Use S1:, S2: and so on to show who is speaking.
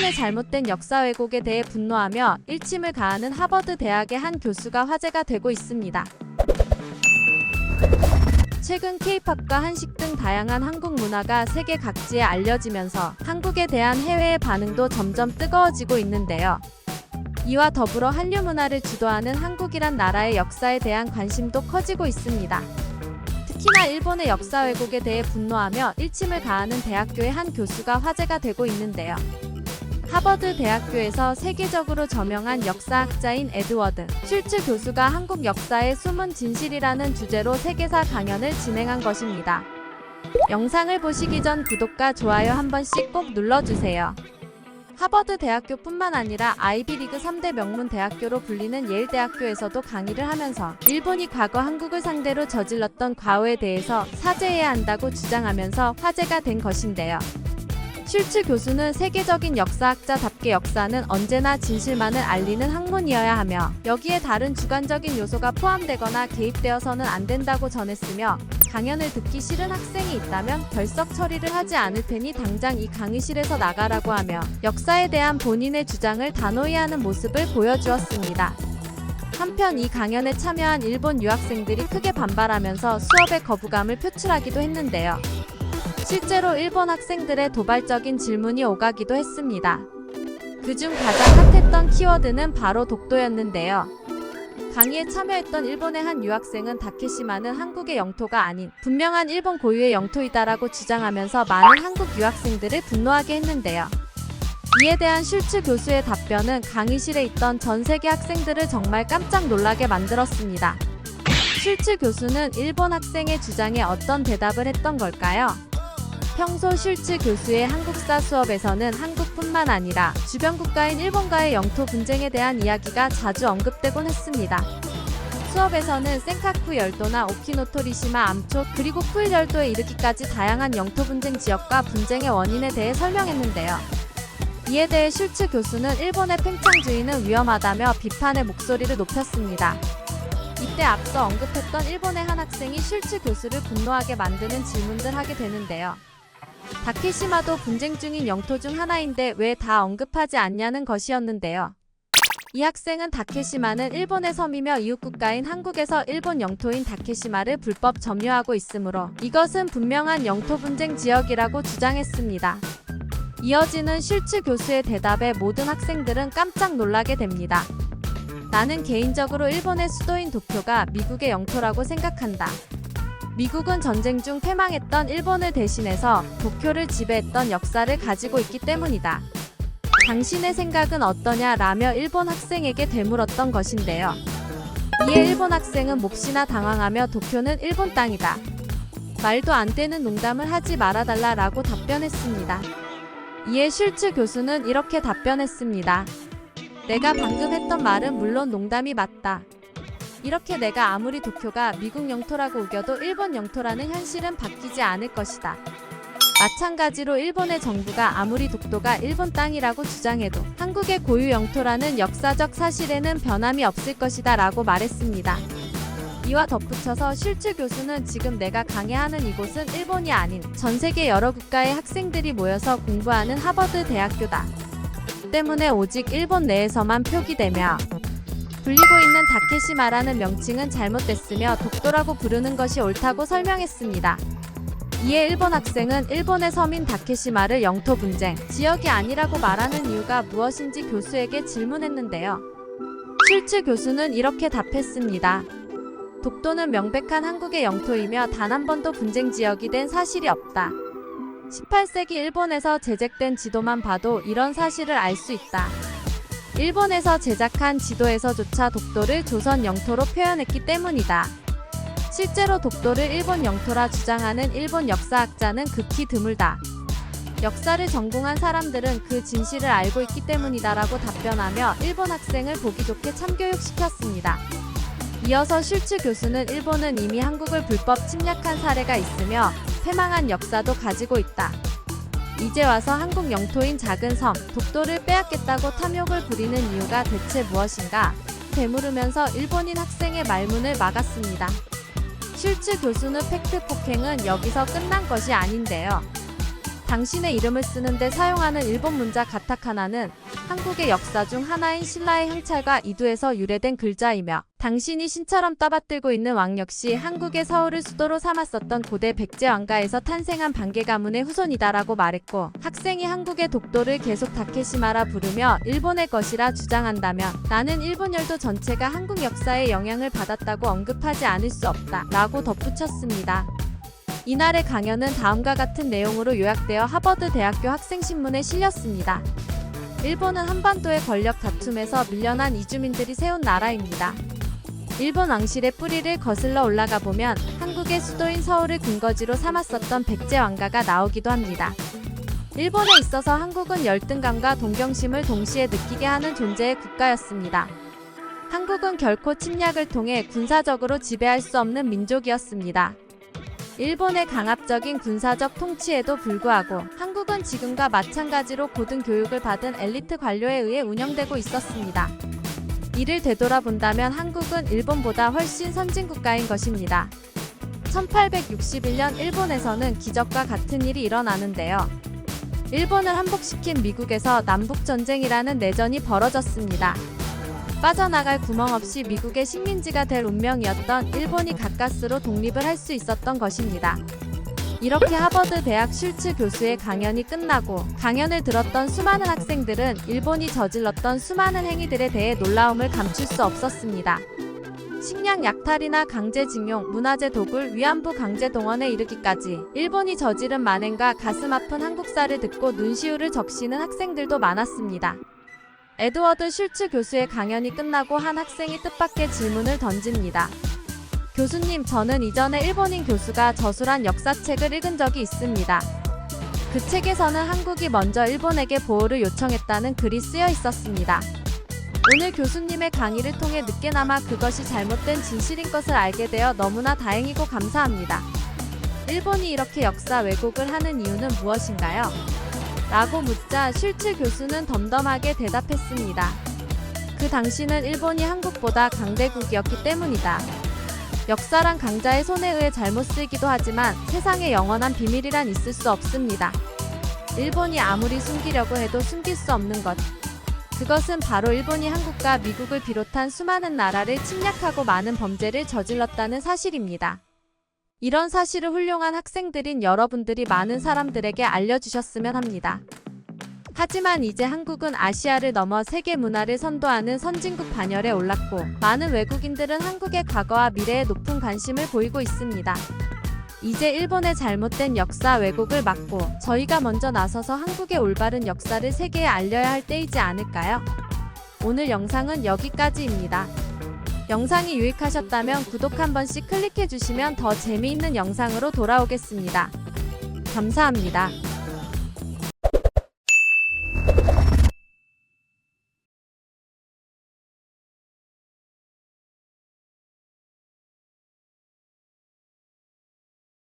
S1: 일본의 잘못된 역사 왜곡에 대해 분노하며 일침을 가하는 하버드 대학의 한 교수가 화제가 되고 있습니다. 최근 K-팝과 한식 등 다양한 한국 문화가 세계 각지에 알려지면서 한국에 대한 해외의 반응도 점점 뜨거워지고 있는데요. 이와 더불어 한류 문화를 주도하는 한국이란 나라의 역사에 대한 관심도 커지고 있습니다. 특히나 일본의 역사 왜곡에 대해 분노하며 일침을 가하는 대학교의 한 교수가 화제가 되고 있는데요. 하버드 대학교에서 세계적으로 저명한 역사학자인 에드워드 슐츠 교수가 한국 역사의 숨은 진실이라는 주제로 세계사 강연을 진행한 것입니다. 영상을 보시기 전 구독과 좋아요 한 번씩 꼭 눌러주세요. 하버드 대학교뿐만 아니라 아이비리그 3대 명문 대학교로 불리는 예일 대학교에서도 강의를 하면서 일본이 과거 한국을 상대로 저질렀던 과오에 대해서 사죄해야 한다고 주장하면서 화제가 된 것인데요. 슐츠 교수는 세계적인 역사학자답게 역사는 언제나 진실만을 알리는 학문이어야 하며 여기에 다른 주관적인 요소가 포함되거나 개입되어서는 안 된다고 전했으며 강연을 듣기 싫은 학생이 있다면 결석 처리를 하지 않을 테니 당장 이 강의실에서 나가라고 하며 역사에 대한 본인의 주장을 단호히 하는 모습을 보여주었습니다. 한편 이 강연에 참여한 일본 유학생들이 크게 반발하면서 수업에 거부감을 표출하기도 했는데요. 실제로 일본 학생들의 도발적인 질문이 오가기도 했습니다. 그중 가장 핫했던 키워드는 바로 독도였는데요. 강의에 참여했던 일본의 한 유학생은 다케시마는 한국의 영토가 아닌 분명한 일본 고유의 영토이다라고 주장하면서 많은 한국 유학생들을 분노하게 했는데요. 이에 대한 슐츠 교수의 답변은 강의실에 있던 전 세계 학생들을 정말 깜짝 놀라게 만들었습니다. 슐츠 교수는 일본 학생의 주장에 어떤 대답을 했던 걸까요? 평소 슐츠 교수의 한국사 수업에서는 한국뿐만 아니라 주변 국가인 일본과의 영토 분쟁에 대한 이야기가 자주 언급되곤 했습니다. 수업에서는 센카쿠 열도나 오키노토리시마 암초 그리고 쿠일 열도에 이르기까지 다양한 영토 분쟁 지역과 분쟁의 원인에 대해 설명했는데요. 이에 대해 슐츠 교수는 일본의 팽창주의는 위험하다며 비판의 목소리를 높였습니다. 이때 앞서 언급했던 일본의 한 학생이 슐츠 교수를 분노하게 만드는 질문들 하게 되는데요. 다케시마도 분쟁 중인 영토 중 하나인데 왜 다 언급하지 않냐는 것이었는데요. 이 학생은 다케시마는 일본의 섬이며 이웃국가인 한국에서 일본 영토인 다케시마를 불법 점유하고 있으므로 이것은 분명한 영토 분쟁 지역이라고 주장했습니다. 이어지는 슐츠 교수의 대답에 모든 학생들은 깜짝 놀라게 됩니다. 나는 개인적으로 일본의 수도인 도쿄가 미국의 영토라고 생각한다. 미국은 전쟁 중 패망했던 일본을 대신해서 도쿄를 지배했던 역사를 가지고 있기 때문이다. 당신의 생각은 어떠냐? 라며 일본 학생에게 되물었던 것인데요. 이에 일본 학생은 몹시나 당황하며 도쿄는 일본 땅이다. 말도 안 되는 농담을 하지 말아달라 라고 답변했습니다. 이에 슐츠 교수는 이렇게 답변했습니다. 내가 방금 했던 말은 물론 농담이 맞다. 이렇게 내가 아무리 도쿄가 미국 영토라고 우겨도 일본 영토라는 현실은 바뀌지 않을 것이다. 마찬가지로 일본의 정부가 아무리 독도가 일본 땅이라고 주장해도 한국의 고유 영토라는 역사적 사실에는 변함이 없을 것이다 라고 말했습니다. 이와 덧붙여서 슐츠 교수는 지금 내가 강의하는 이곳은 일본이 아닌 전 세계 여러 국가의 학생들이 모여서 공부하는 하버드 대학교다. 때문에 오직 일본 내에서만 표기되며 불리고 있는 다케시마라는 명칭은 잘못됐으며 독도라고 부르는 것이 옳다고 설명했습니다. 이에 일본 학생은 일본의 섬인 다케시마를 영토 분쟁 지역이 아니라고 말하는 이유가 무엇인지 교수에게 질문했는데요. 슐츠 교수는 이렇게 답했습니다. 독도는 명백한 한국의 영토이며 단 한 번도 분쟁 지역이 된 사실이 없다. 18세기 일본에서 제작된 지도만 봐도 이런 사실을 알 수 있다. 일본에서 제작한 지도에서조차 독도를 조선 영토로 표현했기 때문이다. 실제로 독도를 일본 영토라 주장하는 일본 역사학자는 극히 드물다. 역사를 전공한 사람들은 그 진실을 알고 있기 때문이다 라고 답변하며 일본 학생을 보기 좋게 참교육시켰습니다. 이어서 슐츠 교수는 일본은 이미 한국을 불법 침략한 사례가 있으며 패망한 역사도 가지고 있다. 이제 와서 한국 영토인 작은 섬, 독도를 빼앗겠다고 탐욕을 부리는 이유가 대체 무엇인가? 되물으면서 일본인 학생의 말문을 막았습니다. 슐츠 교수는 팩트 폭행은 여기서 끝난 것이 아닌데요. 당신의 이름을 쓰는데 사용하는 일본 문자 가타카나는 한국의 역사 중 하나인 신라의 형찰과 이두에서 유래된 글자이며, 당신이 신처럼 떠받들고 있는 왕 역시 한국의 서울을 수도로 삼았었던 고대 백제 왕가에서 탄생한 반개 가문의 후손이다라고 말했고, 학생이 한국의 독도를 계속 다케시마라 부르며 일본의 것이라 주장한다면 나는 일본 열도 전체가 한국 역사의 영향을 받았다고 언급하지 않을 수 없다 라고 덧붙였습니다. 이날의 강연은 다음과 같은 내용으로 요약되어 하버드 대학교 학생신문에 실렸습니다. 일본은 한반도의 권력 다툼에서 밀려난 이주민들이 세운 나라입니다. 일본 왕실의 뿌리를 거슬러 올라가 보면 한국의 수도인 서울을 근거지로 삼았었던 백제 왕가가 나오기도 합니다. 일본에 있어서 한국은 열등감과 동경심을 동시에 느끼게 하는 존재의 국가였습니다. 한국은 결코 침략을 통해 군사적으로 지배할 수 없는 민족이었습니다. 일본의 강압적인 군사적 통치에도 불구하고 한국은 지금과 마찬가지로 고등 교육을 받은 엘리트 관료에 의해 운영되고 있었습니다. 이를 되돌아본다면 한국은 일본보다 훨씬 선진국가인 것입니다. 1861년 일본에서는 기적과 같은 일이 일어나는데요. 일본을 한복시킨 미국에서 남북전쟁이라는 내전이 벌어졌습니다. 빠져나갈 구멍 없이 미국의 식민지가 될 운명이었던 일본이 가까스로 독립을 할 수 있었던 것입니다. 이렇게 하버드 대학 슐츠 교수의 강연이 끝나고 강연을 들었던 수많은 학생들은 일본이 저질렀던 수많은 행위들에 대해 놀라움을 감출 수 없었습니다. 식량 약탈이나 강제징용, 문화재 도굴, 위안부 강제동원에 이르기까지 일본이 저지른 만행과 가슴 아픈 한국사를 듣고 눈시울을 적시는 학생들도 많았습니다. 에드워드 슐츠 교수의 강연이 끝나고 한 학생이 뜻밖의 질문을 던집니다. 교수님, 저는 이전에 일본인 교수가 저술한 역사책을 읽은 적이 있습니다. 그 책에서는 한국이 먼저 일본에게 보호를 요청했다는 글이 쓰여 있었습니다. 오늘 교수님의 강의를 통해 늦게나마 그것이 잘못된 진실인 것을 알게 되어 너무나 다행이고 감사합니다. 일본이 이렇게 역사 왜곡을 하는 이유는 무엇인가요? 라고 묻자 슐츠 교수는 덤덤하게 대답했습니다. 그 당시는 일본이 한국보다 강대국이었기 때문이다. 역사란 강자의 손에 의해 잘못 쓰이기도 하지만 세상에 영원한 비밀이란 있을 수 없습니다. 일본이 아무리 숨기려고 해도 숨길 수 없는 것. 그것은 바로 일본이 한국과 미국을 비롯한 수많은 나라를 침략하고 많은 범죄를 저질렀다는 사실입니다. 이런 사실을 훌륭한 학생들인 여러분들이 많은 사람들에게 알려주셨으면 합니다. 하지만 이제 한국은 아시아를 넘어 세계 문화를 선도하는 선진국 반열에 올랐고, 많은 외국인들은 한국의 과거와 미래에 높은 관심을 보이고 있습니다. 이제 일본의 잘못된 역사 왜곡을 막고 저희가 먼저 나서서 한국의 올바른 역사를 세계에 알려야 할 때이지 않을까요? 오늘 영상은 여기까지입니다. 영상이 유익하셨다면 구독 한 번씩 클릭해 주시면 더 재미있는 영상으로 돌아오겠습니다. 감사합니다.